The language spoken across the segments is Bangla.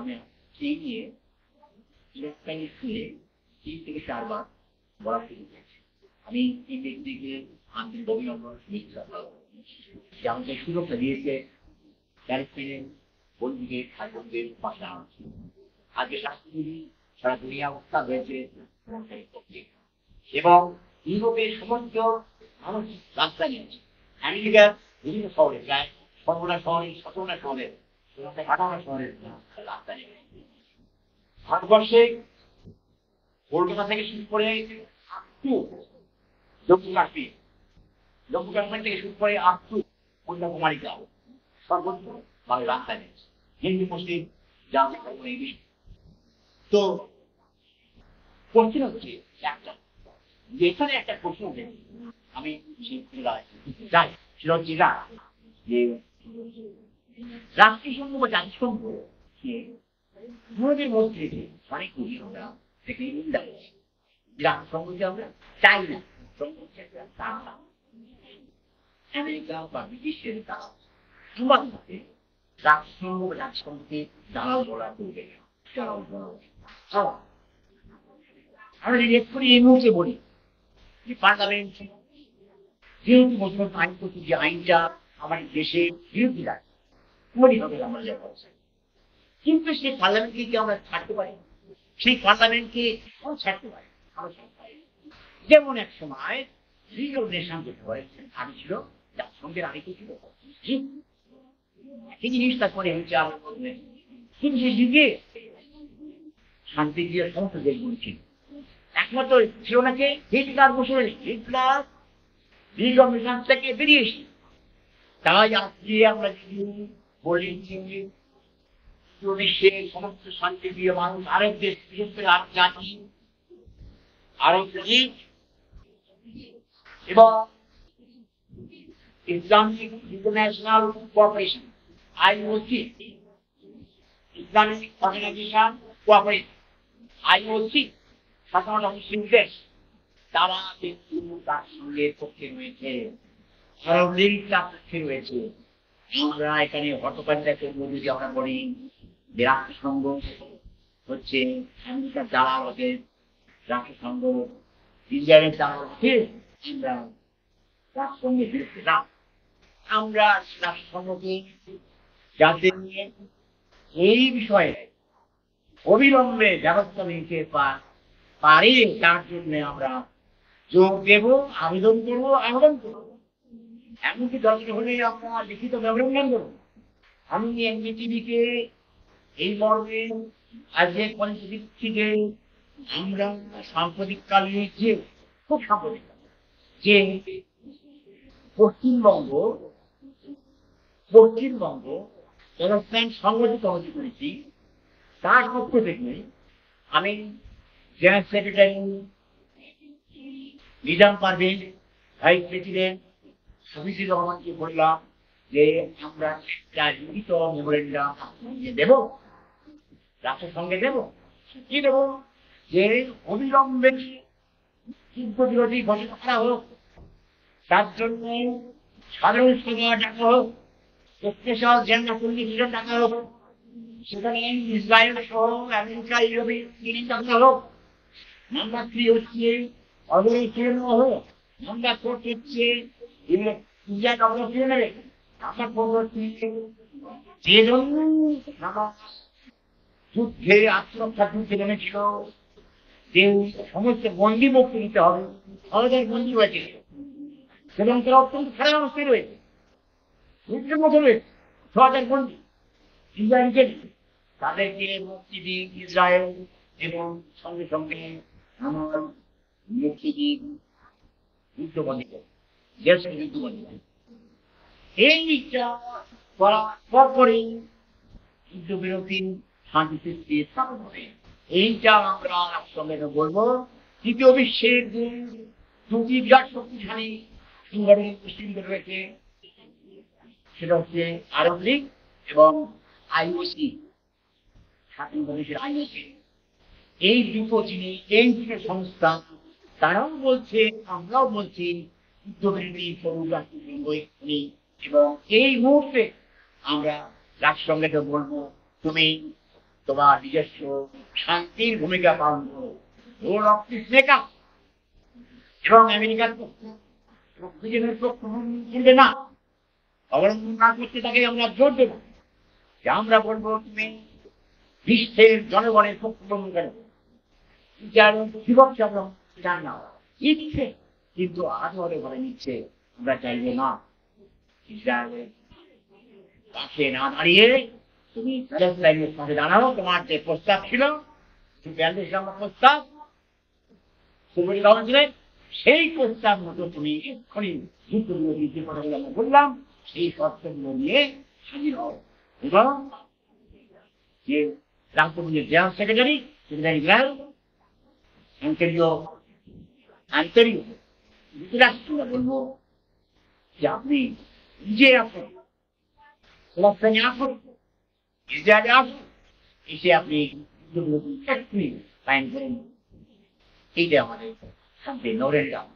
আমি এই নিয়ে ইলেকট্রনিক স্কুলে ৩ থেকে ৪ বার বলা শুরু করেছি। আমি এই ব্যক্তিকে আন্তরিক অভিনন্দন শুভেচ্ছা যে আমাকে সুযোগটা দিয়েছে ক্যারিসমেন্ট বন্ধুকে ছাত্রদের পাশে আনছে। আজকে স্বাস্থ্যবিধি সারা দুনিয়া উত্তাপ হয়েছে এবং ইউরোপের সমস্ত মানুষ রাস্তা নিয়েছে। আমেরিকার বিভিন্ন শহরে প্রায় ১৫টা শহরে ১৭টা শহরে ১৮টা শহরে রাস্তা নিয়েছে। ভারতবর্ষে কলকাতা থেকে শুরু করে জম্মু কাশ্মীর থেকে শুরু করে কন্যাকুমারী গ্রাম সর্বত্র ভাবে রাস্তা নিয়েছে। হিন্দু মুসলিম জাতি এই বিষয়। তো কোশ্চেন হচ্ছে একটা, যেখানে একটা প্রশ্ন উঠে আমি যাই সেটা হচ্ছে যে রাষ্ট্রসংঘ বা জাতিসংঘ দুজনের মধ্যে অনেক আমরা থেকে নিন্দা করছি। রাষ্ট্রসংঘকে আমরা চাই না, আমেরিকা বা বিদেশের রাষ্ট্রসংঘ বা জাতিসংঘকে দালাল বলা করবে। আমরা যদি এক্ষুনি এই মুহূর্তে বলি যে পার্লামেন্ট যেহেতু বছর আইন করছে, যে আইনটা আমাদের দেশের বিরোধীরা হবে আমরা যা বলছি, কিন্তু সেই পার্লামেন্টকে কি আমরা ছাড়তে পারি? সেই পার্লামেন্টকে ছাড়তে পারি। যেমন এক সময় লিগ অফ নেশন যেটা হয়েছেন আগে ছিল, জাতিসংঘের আগে ছিল একই জিনিস, তারপরে হচ্ছে কিন্তু সেই যুগে শান্তি দিয়ে সমস্ত দেশগুলি ছিল। একমাত্র ছিল নাকি হিটলার বছরে হিটলার লিগ অফ নেশন থেকে বেরিয়ে এসে। তাই আজকে আমরা যদি বলি বিশ্বের সমস্ত শান্তি প্রিয় মানুষ, আরব দেশ, বিশেষ করে আরব জাতি, আরব লীগ এবং Islamic international cooperation IOC, Islamic organisation cooperation IOC, সাধারণ মুসলিম দেশ, তারা কিন্তু তার সঙ্গে পক্ষে রয়েছে, আরব লীগ তার পক্ষে রয়েছে। আমরা এখানে হটকারিতা করবো যদি আমরা বলি যে রাষ্ট্রসংঘ হচ্ছে আমেরিকার দালাল হতে, রাষ্ট্রসংঘ ইসরায়েলের দালাল হতে, আমরা রাষ্ট্রসংঘের বিরুদ্ধে না। আমরা রাষ্ট্রসংঘকে যাতে এই বিষয়ে অবিলম্বে ব্যবস্থা নিতে পারি তার জন্য আমরা যোগ দেব, আবেদন করবো। এমনকি দরকার হলে আমরা লিখিত মেমোরেন্ডাম করবো। আমি এনডিটিভিকে এই মর্মে আজকে পরিস্থিতি দিচ্ছি যে আমরা সাম্প্রতিককালে যে খুব সাম্প্রতিক যে পশ্চিমবঙ্গ ডেভেলপমেন্ট সংগঠিত কমিটি করেছি, তার পক্ষ থেকে আমি general secretary Nizam Parvez, vice president Shafiqur রহমানকে বললাম যে আমরা একটা লিখিত মেমোরেন্ডাম দেব, রাষ্ট্রসংঘে দেব। কি দেব? যে অবিলম্বে যুদ্ধ বিরোধী ঘোষণা করা হোক, তার জন্য সাধারণ সভা ডাকা হোক, স্পেশাল জেনারেল কমিশন ডাকা হোক, সেখানে ইসরায়েল সহ আমেরিকা, ইউরোপের ইউনিয়ন ডাকা হোক। নাম্বার 3 হচ্ছে অবরোধ হোক। নাম্বার 4 হচ্ছে ইন্ডিয়ান অবরোধ নেবে। নাম্বার 4 হচ্ছে যে জন্য যুদ্ধে আত্মরক্ষা যুদ্ধে নেমেছিল যে সমস্ত বন্দী মুক্তি দিতে হবে, আমাদের বন্দী হয়েছে এবং তারা অত্যন্ত খারাপ অবস্থায় রয়েছে, যুদ্ধের মধ্যে রয়েছে ৬,০০০ বন্দী, ইসরায়েলকে তাদেরকে মুক্তি দিন ইসরায়েল, এবং সঙ্গে সঙ্গে আমার মুক্তি দিন যুদ্ধবন্দীকে, দেশের যুদ্ধবন্দী। এইটা করার পরপরই যুদ্ধবিরতি শান্তি চুক্তি স্থাপন হবে। এইটা আমরা একসঙ্গে বলবো। তৃতীয় বিশ্বের যে দুটি বিরাট শক্তিশালী সংগঠন মুসলিমদের রয়েছে, সেটা হচ্ছে আরব লীগ এবং IOC, স্বাধীনতা দেশের IOC। এই দুটো জিনিস, এই দুটো সংস্থা, তারাও বলছে, আমরাও বলছি যুদ্ধবিরতি এবং এই মুহূর্তে আমরা রাষ্ট্রসংঘকে বলবো তুমি তোমার নিজস্ব শান্তির ভূমিকা পালন করো, রোল অফ পিস মেকার। এবং আমেরিকার পক্ষ ব্রিটেনের পক্ষ করবে না, অবলম্বন না করতে তাকে আমরা জোর দেব যে আমরা বলবো তুমি বিশ্বের জনগণের পক্ষ গ্রহণ করো। বিভক্তি আমরা চাই না, ইচ্ছে কিন্তু আধরে ঘরে নিচ্ছে, আমরা চাইবো না। ইসরায়েলের পাশে না দাঁড়িয়ে তুমি প্যালেস্টাইনের পাশে দাঁড়াও। তোমার যে প্রস্তাব ছিল 42 নম্বর প্রস্তাব সিকিউরিটি কাউন্সিলে, সেই প্রস্তাব মতো তুমি এক্ষুনি যুদ্ধবিরোধী যে কথাগুলো আমরা বললাম সেই শর্তগুলো নিয়ে হাজির হও। এবং যে রাষ্ট্রপতির জেনারেল সেক্রেটারি ইসরায়েল আন্তরিক যুক্তরাষ্ট্র বলবো যে আপনি নিজে আসুন, ফিলিস্তিনে আসুন, ইসরায়েলে আসুন, এসে আপনি এক্ষুনি কায়েম করেন। এইটা আমাদের শান্তি নরেন রাম,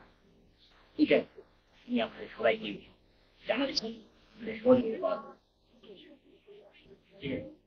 এটা নিয়ে আমাদের সবাইকে জানাচ্ছি। ঠিক আছে।